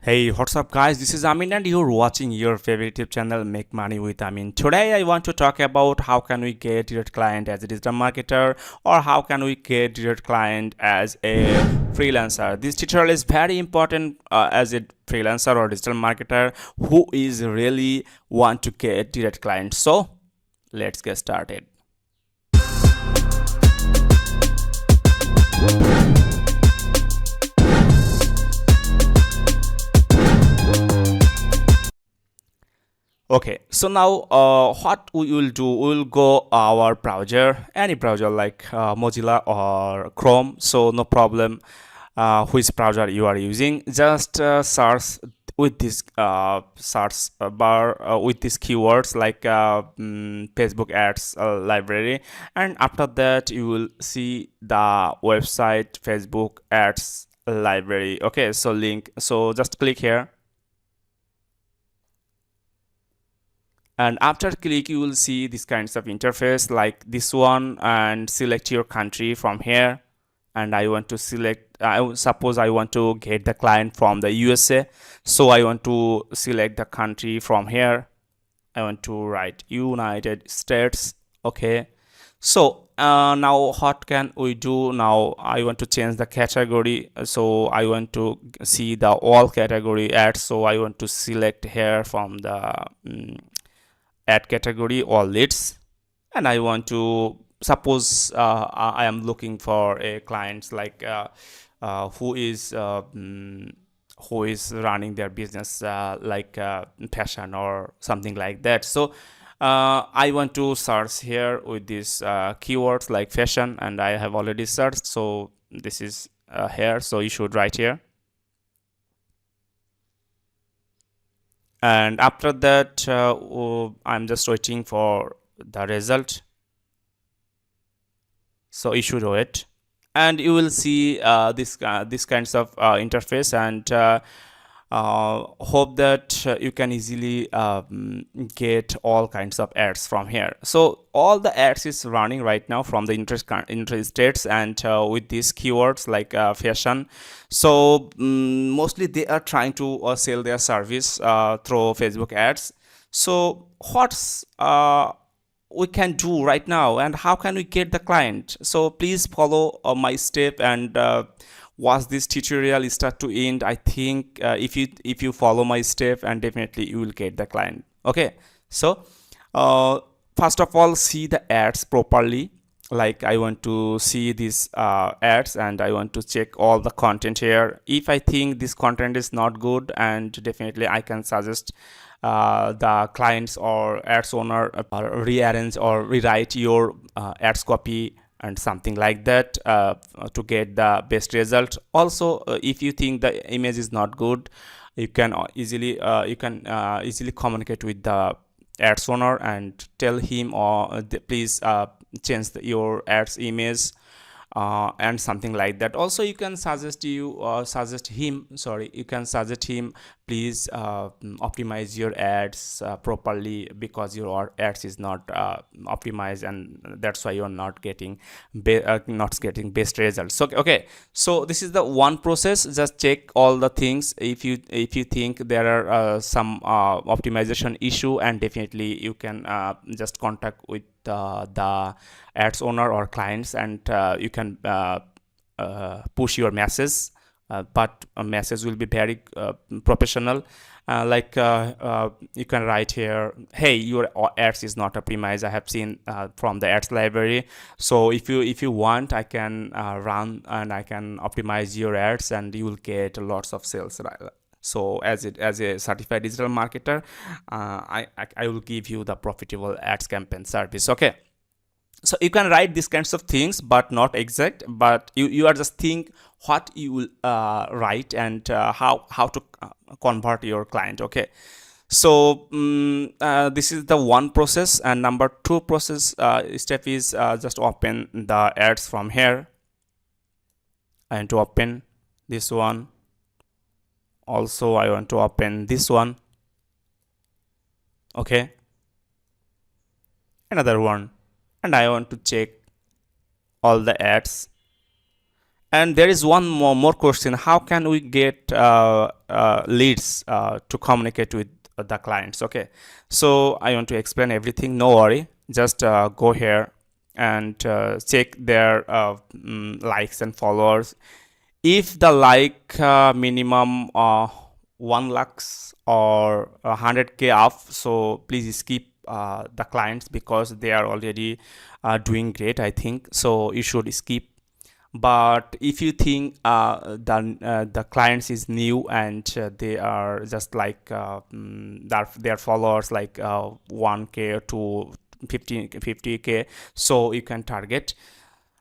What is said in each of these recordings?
Hey, what's up, guys? This is Amin, and you're watching your favorite YouTube channel, Make Money with Amin. Today, I want to talk about how can we get direct client as a digital marketer, or how can we get direct client as a freelancer. This tutorial is very important as a freelancer or digital marketer who is really want to get direct clients. So, let's get started. Okay, so now what we will do, we will go our browser, any browser like Mozilla or Chrome. So no problem which browser you are using. Just search with this search bar with these keywords like Facebook ads library, and after that you will see the website Facebook ads library. Okay, so link. So just click here. And after click you will see this kinds of interface like this one, and select your country from here. And I want to select, suppose I want to get the client from the USA, so I want to select the country from here. I want to write United States. Okay, so now what can we do? Now I want to change the category, so I want to see the all category ads, so I want to select here from the ad category or leads. And I want to suppose I am looking for a client like who is running their business like fashion or something like that. So I want to search here with these keywords like fashion, and I have already searched, so this is here, so you should write here. And after that I'm just waiting for the result, so you should wait, and you will see this kinds of interface. And hope that you can easily get all kinds of ads from here. So all the ads is running right now from the interest states, and with these keywords like fashion. So mostly they are trying to sell their service through Facebook ads. So what's we can do right now, and how can we get the client? So please follow my step and watch this tutorial start to end. I think if you follow my step, and definitely you will get the client. Okay, so first of all, see the ads properly. Like I want to see these ads, and I want to check all the content here. If I think this content is not good, and definitely I can suggest the clients or ads owner rearrange or rewrite your ads copy and something like that to get the best result. Also if you think the image is not good, you can easily communicate with the ads owner and tell him, or please change your ads image and something like that. Also you can suggest you can suggest him, please optimize your ads properly, because your ads is not optimized, and that's why you're not getting best results. So okay, so this is the one process. Just check all the things. If you think there are some optimization issue, and definitely you can just contact with the ads owner or clients, and you can push your message, but a message will be very professional. You can write here, hey, your ads is not optimized, I have seen from the ads library. So if you want, I can run and I can optimize your ads, and you will get lots of sales, right? So as a certified digital marketer, I will give you the profitable ads campaign service. Okay, so you can write these kinds of things, but not exact, but you are just think what you will write, and how to convert your client. Okay, so this is the one process. And number two process step is just open the ads from here, and to open this one. Also I want to open this one. Okay, another one, and I want to check all the ads. And there is one more question: how can we get leads to communicate with the clients? Okay, so I want to explain everything. No worry, just go here and check their likes and followers. If the like minimum 1 lakhs or 100k up, so please skip the clients, because they are already doing great, I think. So you should skip. But if you think the clients is new and they are just like their followers like 1k to 50k, so you can target.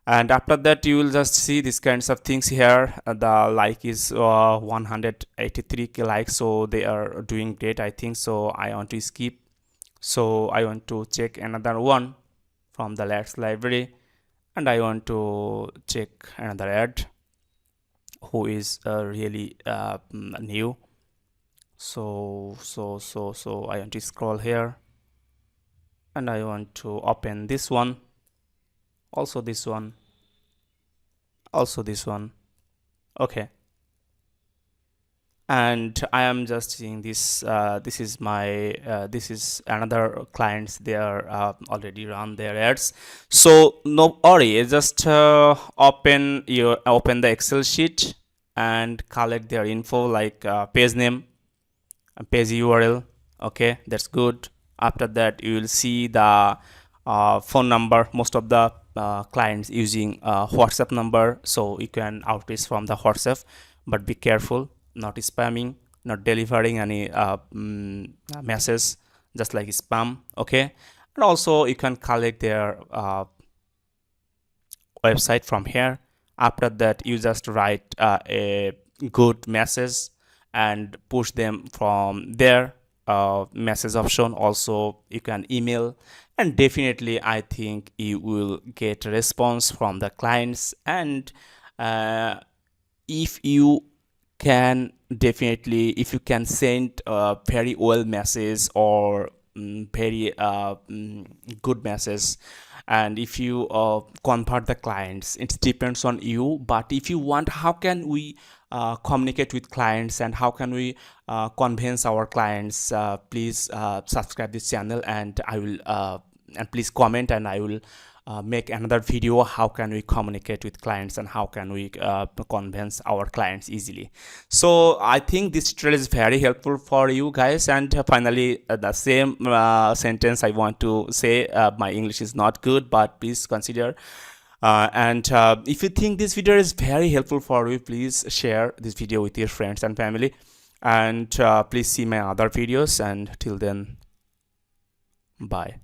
And after that you will just see these kinds of things here. The like is 183k likes, so they are doing great, I think. So I want to skip. So I want to check another one from the Let's library, and I want to check another ad who is really new. So I want to scroll here, and I want to open this one, also this one, also this one. Okay, and I am just seeing this. This is my this is another clients. They are already run their ads. So no worry, just open the Excel sheet and collect their info, like page name, page URL. Okay, that's good. After that you will see the phone number. Most of the clients using WhatsApp number, so you can outreach from the WhatsApp, but be careful, not spamming, not delivering any message just like spam. Okay, and also you can collect their website from here. After that you just write a good message and push them from there. Message option, also you can email, and definitely I think you will get a response from the clients. And if you can definitely, if you can send a very well message or very good message, and if you convert the clients, it depends on you. But if you want, how can we communicate with clients and how can we convince our clients, please subscribe this channel, and I will and please comment, and I will make another video how can we communicate with clients and how can we convince our clients easily. So I think this tutorial is very helpful for you guys. And finally, the same sentence I want to say, my English is not good, but please consider. And if you think this video is very helpful for you, please share this video with your friends and family, and please see my other videos. And till then, bye.